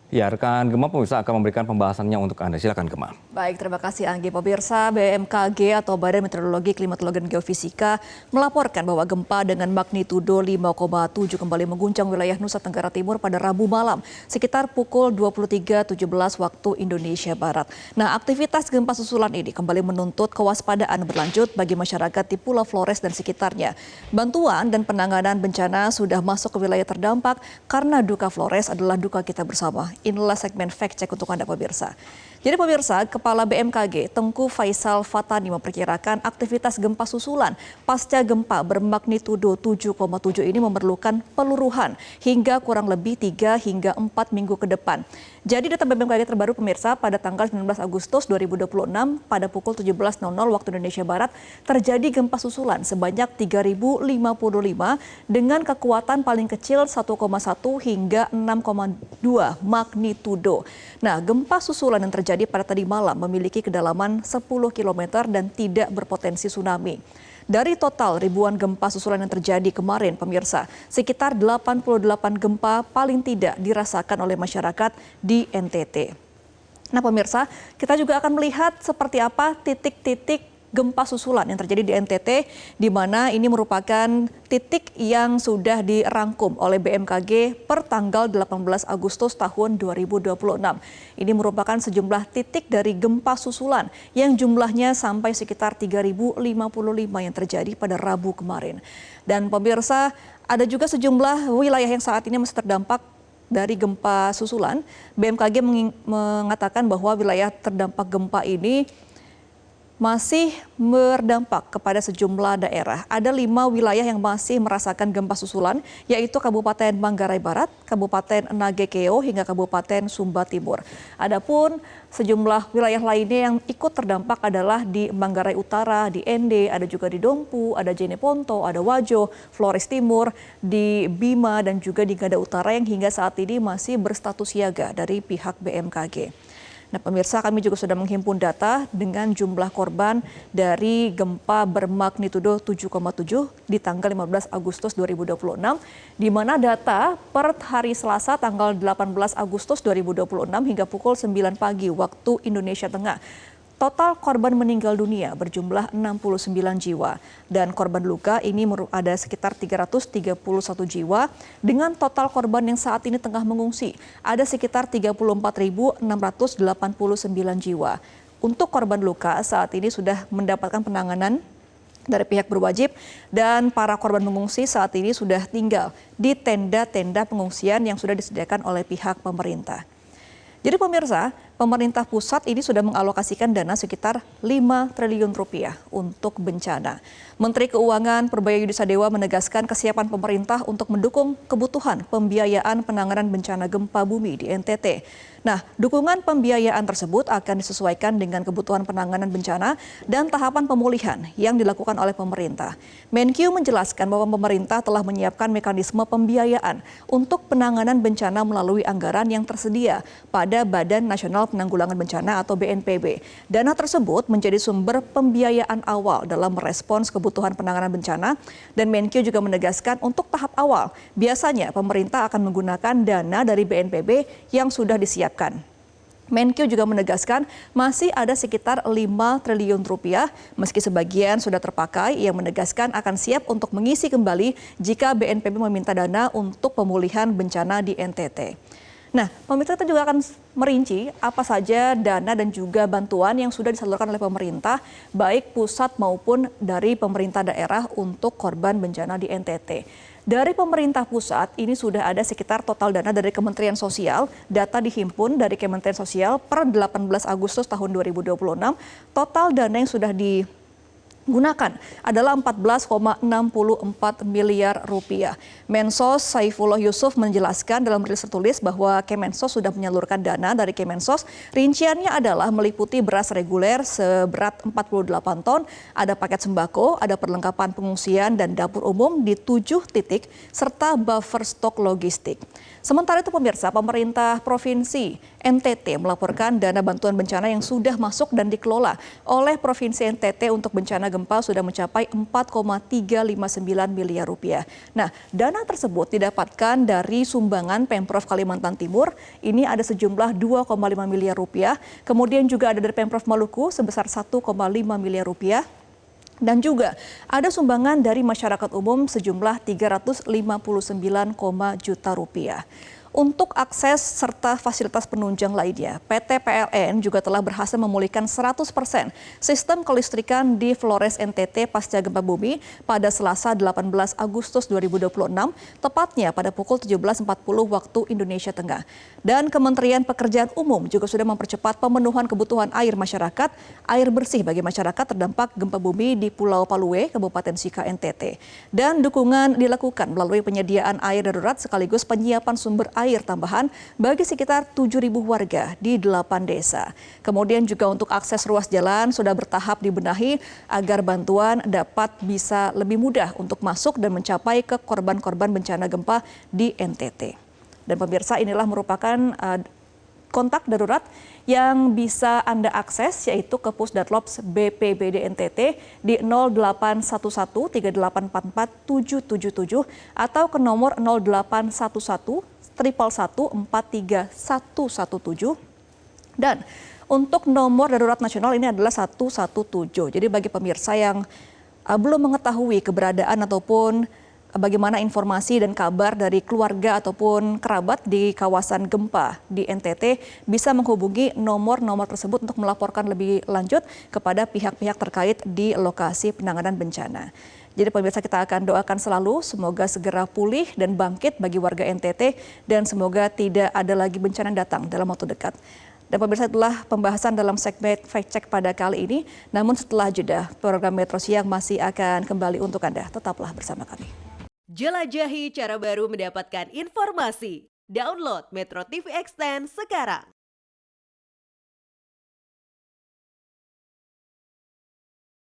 Ya, rekan Gema pemirsa akan memberikan pembahasannya untuk Anda. Silakan Gema. Baik, terima kasih Anggi. Pemirsa, BMKG atau Badan Meteorologi, Klimatologi, dan Geofisika melaporkan bahwa gempa dengan magnitudo 5,7 kembali mengguncang wilayah Nusa Tenggara Timur pada Rabu malam sekitar pukul 23.17 waktu Indonesia Barat. Nah, aktivitas gempa susulan ini kembali menuntut kewaspadaan berlanjut bagi masyarakat di Pulau Flores dan sekitarnya. Bantuan dan penanganan bencana sudah masuk ke wilayah terdampak karena duka Flores adalah duka kita bersama. Inilah segmen fact check untuk Anda pemirsa. Jadi pemirsa, Kepala BMKG Tengku Faisal Fatani memperkirakan aktivitas gempa susulan pasca gempa bermagnitudo 7,7 ini memerlukan peluruhan hingga kurang lebih 3 hingga 4 minggu ke depan. Jadi data BMKG terbaru pemirsa pada tanggal 19 Agustus 2026 pada pukul 17.00 waktu Indonesia Barat terjadi gempa susulan sebanyak 3.055 dengan kekuatan paling kecil 1,1 hingga 6,2 magnitudo. Nah, gempa susulan yang terjadi pada tadi malam memiliki kedalaman 10 km dan tidak berpotensi tsunami. Dari total ribuan gempa susulan yang terjadi kemarin, pemirsa, sekitar 88 gempa paling tidak dirasakan oleh masyarakat di NTT. Nah, pemirsa, kita juga akan melihat seperti apa titik-titik gempa susulan yang terjadi di NTT, di mana ini merupakan titik yang sudah dirangkum oleh BMKG per tanggal 18 Agustus tahun 2026. Ini merupakan sejumlah titik dari gempa susulan yang jumlahnya sampai sekitar 3.055 yang terjadi pada Rabu kemarin. Dan pemirsa, ada juga sejumlah wilayah yang saat ini masih terdampak dari gempa susulan. BMKG mengatakan bahwa wilayah terdampak gempa ini masih berdampak kepada sejumlah daerah. Ada 5 wilayah yang masih merasakan gempa susulan, yaitu Kabupaten Manggarai Barat, Kabupaten Nagekeo, hingga Kabupaten Sumba Timur. Adapun sejumlah wilayah lainnya yang ikut terdampak adalah di Manggarai Utara, di Ende, ada juga di Dompu, ada Jeneponto, ada Wajo, Flores Timur, di Bima, dan juga di Ngada Utara yang hingga saat ini masih berstatus siaga dari pihak BMKG. Nah, pemirsa, kami juga sudah menghimpun data dengan jumlah korban dari gempa bermagnitudo 7,7 di tanggal 15 Agustus 2026, di mana data per hari Selasa tanggal 18 Agustus 2026 hingga pukul 9 pagi waktu Indonesia Tengah. Total korban meninggal dunia berjumlah 69 jiwa dan korban luka ini ada sekitar 331 jiwa dengan total korban yang saat ini tengah mengungsi ada sekitar 34.689 jiwa. Untuk korban luka saat ini sudah mendapatkan penanganan dari pihak berwajib dan para korban mengungsi saat ini sudah tinggal di tenda-tenda pengungsian yang sudah disediakan oleh pihak pemerintah. Jadi pemirsa, pemerintah pusat ini sudah mengalokasikan dana sekitar 5 triliun rupiah untuk bencana. Menteri Keuangan Purbaya Yudi Sadewa menegaskan kesiapan pemerintah untuk mendukung kebutuhan pembiayaan penanganan bencana gempa bumi di NTT. Nah, dukungan pembiayaan tersebut akan disesuaikan dengan kebutuhan penanganan bencana dan tahapan pemulihan yang dilakukan oleh pemerintah. Menkyu menjelaskan bahwa pemerintah telah menyiapkan mekanisme pembiayaan untuk penanganan bencana melalui anggaran yang tersedia pada Badan Nasional Penanggulangan Bencana atau BNPB. Dana tersebut menjadi sumber pembiayaan awal dalam merespons kebutuhan penanganan bencana dan Menkyu juga menegaskan untuk tahap awal biasanya pemerintah akan menggunakan dana dari BNPB yang sudah disiapkan. Menkyu juga menegaskan masih ada sekitar 5 triliun rupiah meski sebagian sudah terpakai. Ia menegaskan akan siap untuk mengisi kembali jika BNPB meminta dana untuk pemulihan bencana di NTT. Nah, pemirsa, kita juga akan merinci apa saja dana dan juga bantuan yang sudah disalurkan oleh pemerintah, baik pusat maupun dari pemerintah daerah untuk korban bencana di NTT. Dari pemerintah pusat, ini sudah ada sekitar total dana dari Kementerian Sosial, data dihimpun dari Kementerian Sosial per 18 Agustus tahun 2026, total dana yang sudah digunakan adalah 14,64 miliar rupiah. Mensos Saifullah Yusuf menjelaskan dalam rilis tertulis bahwa Kemensos sudah menyalurkan dana dari Kemensos. Rinciannya adalah meliputi beras reguler seberat 48 ton, ada paket sembako, ada perlengkapan pengungsian dan dapur umum di 7 titik, serta buffer stok logistik. Sementara itu pemirsa, pemerintah Provinsi NTT melaporkan dana bantuan bencana yang sudah masuk dan dikelola oleh Provinsi NTT untuk bencana gempa sudah mencapai 4,359 miliar rupiah. Nah, dana tersebut didapatkan dari sumbangan Pemprov Kalimantan Timur. Ini ada sejumlah 2,5 miliar rupiah. Kemudian juga ada dari Pemprov Maluku sebesar 1,5 miliar rupiah. Dan juga ada sumbangan dari masyarakat umum sejumlah 359, juta rupiah. Untuk akses serta fasilitas penunjang lainnya, PT PLN juga telah berhasil memulihkan 100% sistem kelistrikan di Flores NTT pasca gempa bumi pada Selasa 18 Agustus 2026, tepatnya pada pukul 17.40 waktu Indonesia Tengah. Dan Kementerian Pekerjaan Umum juga sudah mempercepat pemenuhan kebutuhan air masyarakat, air bersih bagi masyarakat terdampak gempa bumi di Pulau Palue, Kabupaten Sika NTT. Dan dukungan dilakukan melalui penyediaan air darurat sekaligus penyiapan sumber air tambahan bagi sekitar 7.000 warga di 8 desa. Kemudian juga untuk akses ruas jalan sudah bertahap dibenahi agar bantuan dapat bisa lebih mudah untuk masuk dan mencapai ke korban-korban bencana gempa di NTT. Dan pemirsa, inilah merupakan kontak darurat yang bisa Anda akses, yaitu ke Pusdatlops BPBD NTT di 0811 3844 777 atau ke nomor 0811 111 43117. Dan untuk nomor darurat nasional ini adalah 117. Jadi bagi pemirsa yang belum mengetahui keberadaan ataupun bagaimana informasi dan kabar dari keluarga ataupun kerabat di kawasan gempa di NTT, bisa menghubungi nomor-nomor tersebut untuk melaporkan lebih lanjut kepada pihak-pihak terkait di lokasi penanganan bencana. Jadi pemirsa, kita akan doakan selalu semoga segera pulih dan bangkit bagi warga NTT dan semoga tidak ada lagi bencana datang dalam waktu dekat. Dan pemirsa, itulah pembahasan dalam segmen Fact Check pada kali ini. Namun setelah jeda, program Metro Siang masih akan kembali untuk Anda. Tetaplah bersama kami. Jelajahi cara baru mendapatkan informasi. Download Metro TV Extend sekarang.